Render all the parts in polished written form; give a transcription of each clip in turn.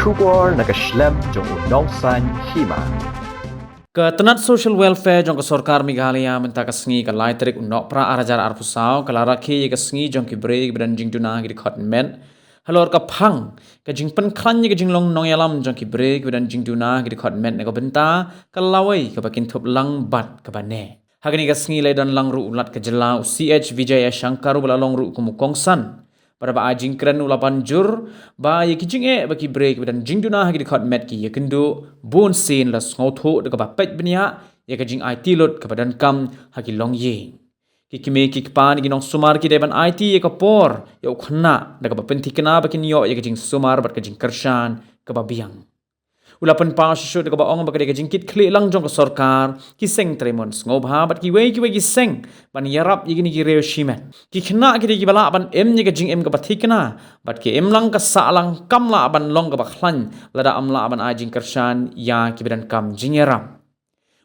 Shugor nakaslem jong unongsan hima. Ketenat social welfare jong ke sorkar Meghalaya menta kasngi ka lai terik unok pra arajar arpusau kalara ki kasngi jong ki break bedan jing tuna ki khotmen halor ka phang ka jing pen khran ni ka jing long nong yalam jong ki break bedan jing tuna ki khotmen ne ka benta ka lawai ka bakin thop lang bat ka bane hagani kasngi lai dan lang ru ulat ka jela CH Vijaya Shankaru bala long ru kumukongsan pada ba ajing kren ulapan jur ba ye kijing baki break bedan jing duna hagi dekat met ki ye kendo bon sin la ngotho de ba pet benia ye kijing IT lot ke badan kam hagi long ye ki kime ki pan gi nong sumar ki deban IT ye ka por ye khna de ba penti kena bakin yo ye kijing sumar bat kijing kershan ke ba biang ulapan pa shu de ba ong ba ke jingkit kle lang jong ka sarkar ki seng tremon ngobha bat ki we ki seng ban yarap yigini ki reo shimen ki khna ki ki bala ban em ni ka jing em ka bathikna bat ki em lang ka sa lang kam la ban long ka ba khlan lada am la ban a jing kershan ya ki bedan kam jing yaram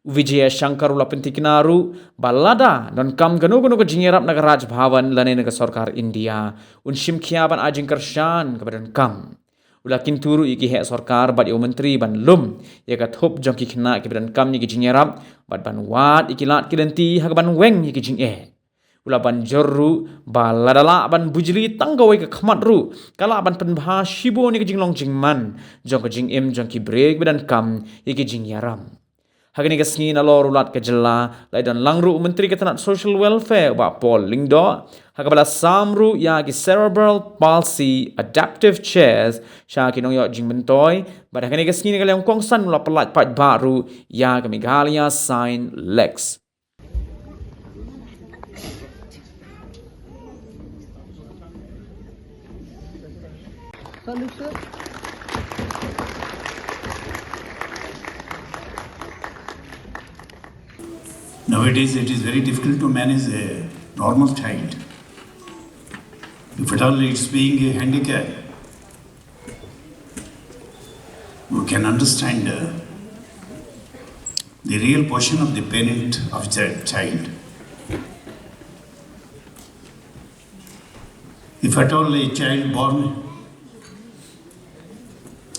Vijaya Shankar ulapan tiknaru balada dan kam gano ka jing yarap na Raj Bhavan lane na ka sarkar India unshim khia ban a jing kershan ka bedan kam ulakin turu iki hek sarkar bat yo menteri ban lum ya kat hop jong ki khna ki bedan kam ni ki jingerap bat ban wat iki lat ki denti hak ban weng ni ki jing ulapan jorru baladala ban bujli tanggawai ka khmat ru kala ban penbha shibo ni ki jing long jing man jong ki jing em jong ki break bedan kam iki jing yaram hagani ka sngin alor ulat ka jella lai dan langru menteri ketanat social welfare ba Paul Lingdo hakabala samru ya ki cerebral palsy adaptive chairs sha ki nong yo jing mentoy ba hagani ka sngin ka leong kongsan ula pelat pat baru ya ka Meghalaya sign lex Nowadays, it is very difficult to manage a normal child. If at all it's being a handicap, we can understand the real position of the parent of that child. If at all a child born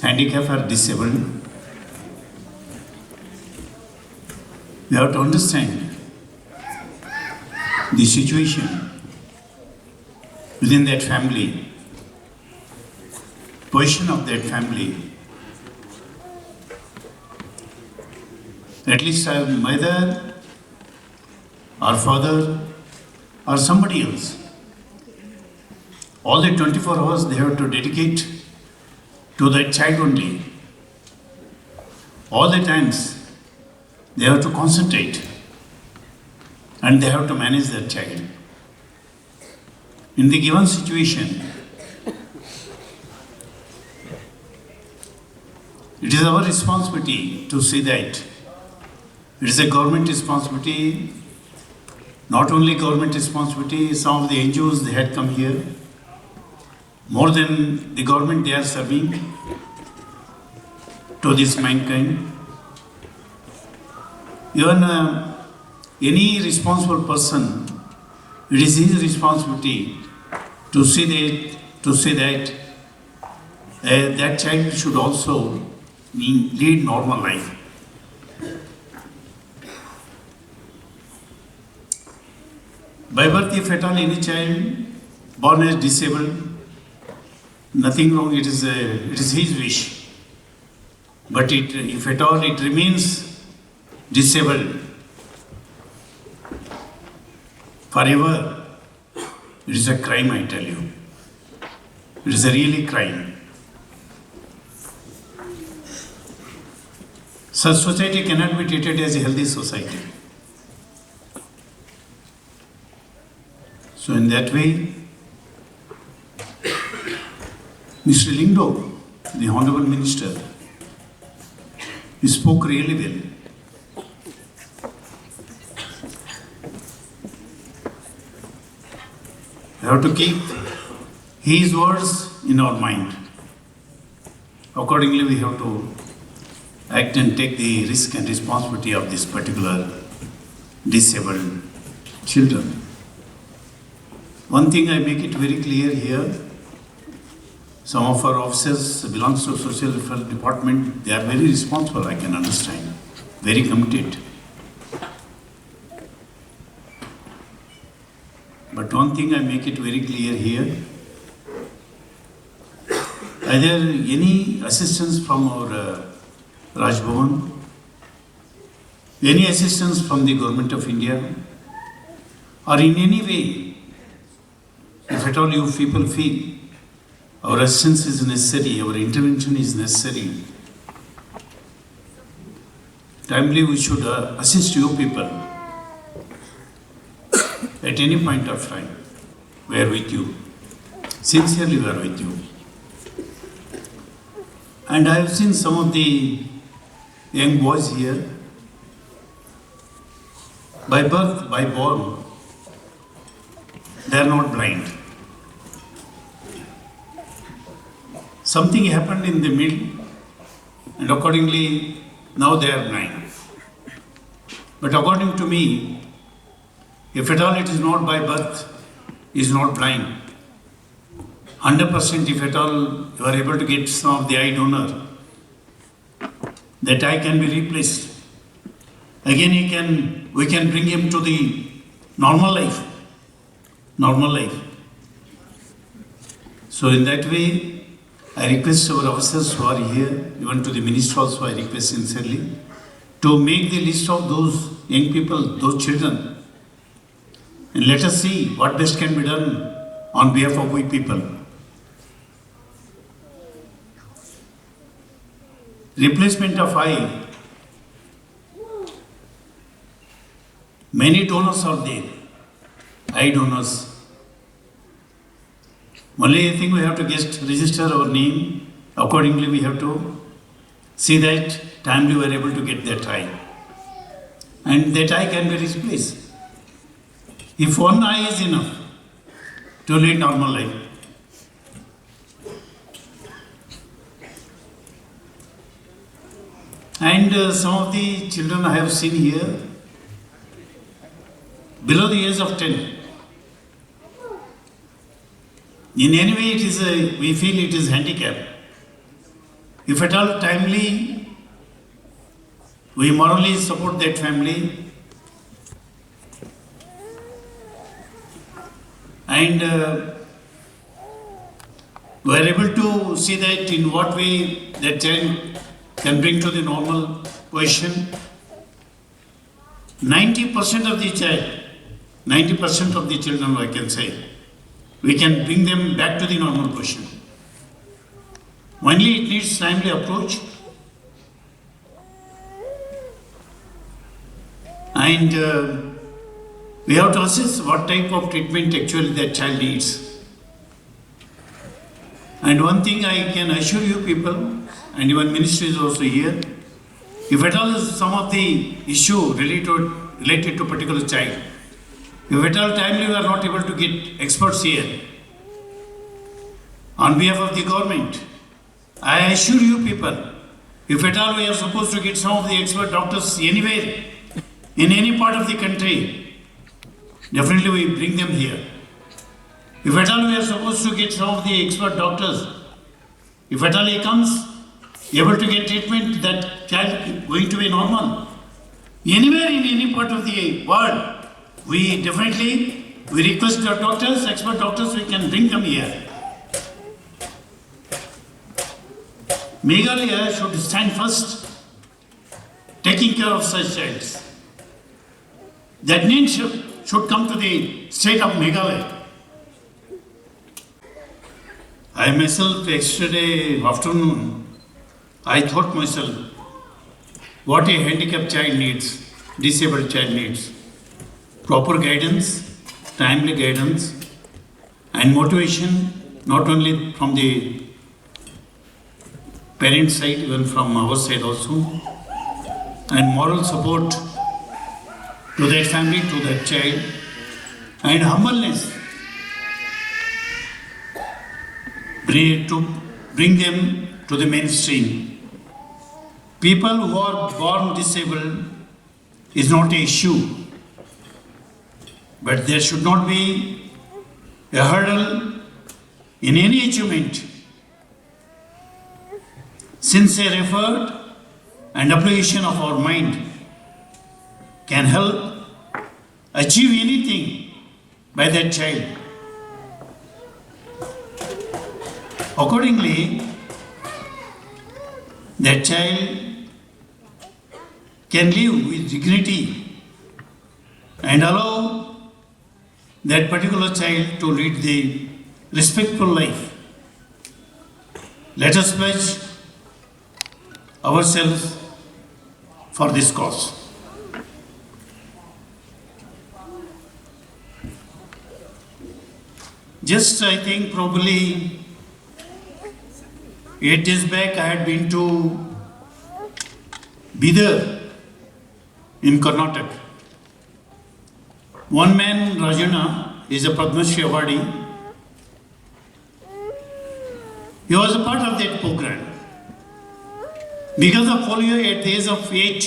handicapped or disabled, we have to understand the situation within that family, position of that family. At least a mother or father or somebody else. All the 24 hours they have to dedicate to that child only. All the times they have to concentrate and they have to manage their child. In the given situation, it is our responsibility to see that. It is a government responsibility, not only government responsibility, some of the NGOs they had come here. More than the government they are serving to this mankind. Even any responsible person, it is his responsibility to see that that child should also lead normal life. By birth, if at all any child born as disabled, nothing wrong. It is his wish. But if at all it remains disabled forever, it is a crime, I tell you. It is a really crime. Such society cannot be treated as a healthy society. So in that way, Mr. Lingdo, the Honorable Minister, he spoke really well. We have to keep his words in our mind. Accordingly, we have to act and take the risk and responsibility of this particular disabled children. One thing I make it very clear here, some of our officers belongs to social welfare department. They are very responsible, I can understand, very committed. But one thing I make it very clear here, are there any assistance from our Raj Bhavan? Any assistance from the Government of India? Or in any way, if at all you people feel our assistance is necessary, our intervention is necessary, timely we should assist you people at any point of time. We are with you. Sincerely we are with you. And I have seen some of the young boys here, by birth, by born, they are not blind. Something happened in the middle, and accordingly, now they are blind. But according to me, if at all it is not by birth, is not blind, 100% if at all you are able to get some of the eye donor, that eye can be replaced. Again we can bring him to the normal life. Normal life. So in that way, I request our officers who are here, even to the minister also I request sincerely, to make the list of those young people, those children, and let us see what best can be done on behalf of we people. Replacement of eye. Many donors are there, eye donors. Only thing we have to just register our name. Accordingly, we have to see that timely we are able to get that eye. And that eye can be replaced. If one eye is enough to lead normal life. And some of the children I have seen here, below the age of 10. In any way, it is we feel it is handicap. If at all timely, we morally support that family, and we are able to see that in what way that child can bring to the normal position. 90% of the child, 90% of the children, I can say, we can bring them back to the normal position. Only it needs timely approach, and we have to assess what type of treatment actually that child needs. And one thing I can assure you people, and even ministry is also here, if at all some of the issue related to particular child, if at all timely we are not able to get experts here, on behalf of the government, I assure you people, if at all we are supposed to get some of the expert doctors anywhere, in any part of the country, definitely we bring them here. If at all we are supposed to get some of the expert doctors, if at all he comes, able to get treatment, that child going to be normal. Anywhere in any part of the world, we request our doctors, expert doctors, we can bring them here. Meghalaya should stand first, taking care of such childs. That need should come to the state of Meghalaya. I myself, yesterday afternoon, I thought myself, what a handicapped child needs, disabled child needs. Proper guidance, timely guidance, and motivation, not only from the parent side, even from our side also, and moral support to that family, to that child, and humbleness to bring them to the mainstream. People who are born disabled is not an issue, but there should not be a hurdle in any achievement sincere effort and application of our mind can help achieve anything by that child. Accordingly, that child can live with dignity and allow that particular child to lead the respectful life. Let us pledge ourselves for this cause. Just, I think, probably 8 days back, I had been to Bidar in Karnataka. One man, Rajana, is a Padma Shri awardee. He was a part of that program. Because of polio at the age of 8,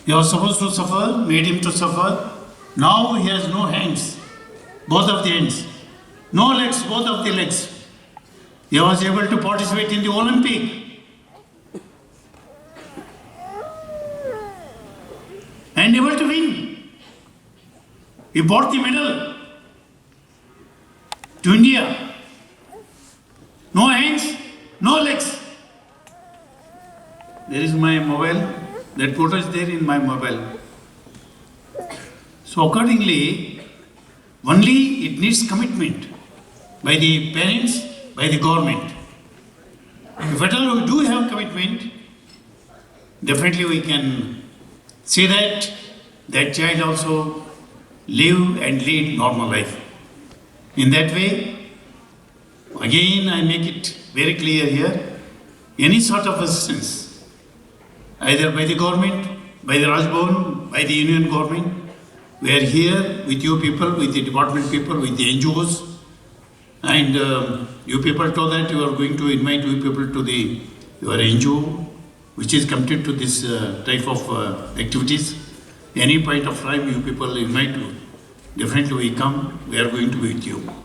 he was supposed to suffer, made him to suffer. Now he has no hands, both of the hands, no legs, both of the legs. He was able to participate in the Olympic. And able to win. He brought the medal to India. No hands, no legs. There is my mobile. That photo is there in my mobile. So accordingly, only it needs commitment by the parents, by the government. If at all we do have commitment, definitely we can see that that child also live and lead normal life. In that way, again I make it very clear here, any sort of assistance, either by the government, by the Raj Bhavan, by the union government, we are here with you people, with the department people, with the NGOs, and you people told that you are going to invite you people to your NGO, which is committed to this type of activities. Any point of time you people invite you, definitely we come, we are going to be with you.